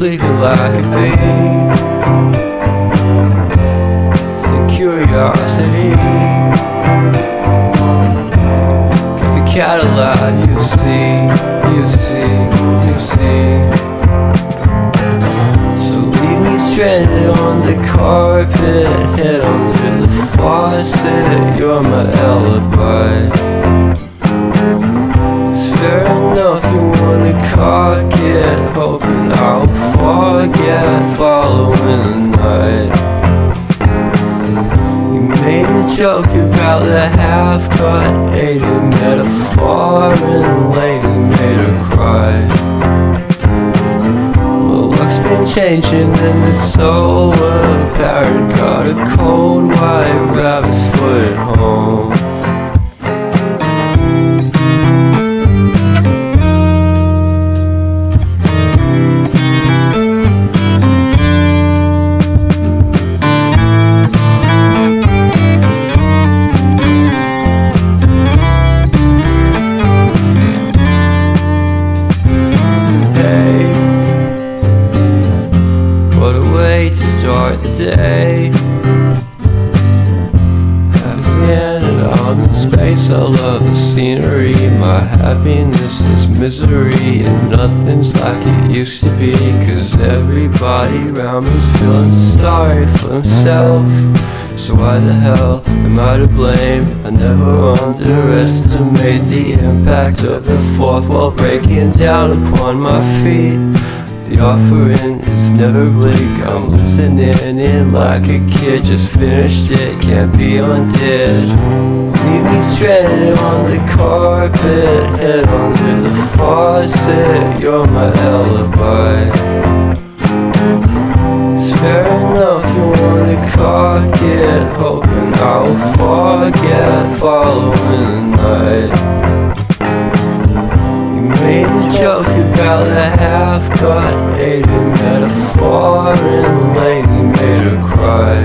sleeping like a bee. The curiosity, give the cat a laugh. You see, you see, you see. So leave me stranded on the carpet, head under the faucet. You're my alibi. Fair enough, you wanna cock it, hoping I'll forget following the night. You made a joke about the half-cut, ate a metaphor and lady made her cry. Well, luck's been changing and it's so apparent. Got a cold white rabbit's foot at home. What a way to start the day. Having standing out in space, I love the scenery. My happiness is misery, and nothing's like it used to be. Cause everybody around me's feeling sorry for himself. So why the hell am I to blame? I never underestimate the impact of the fourth wall breaking down upon my feet. The offering is never bleak. I'm listening in like a kid, just finished it, can't be undid. Leave me stranded on the carpet, head under the faucet. You're my alibi. It's fair enough, you wanna cock it, hoping I'll forget following the night. Made a joke about the half-cut, ate a metaphor and lady made her cry.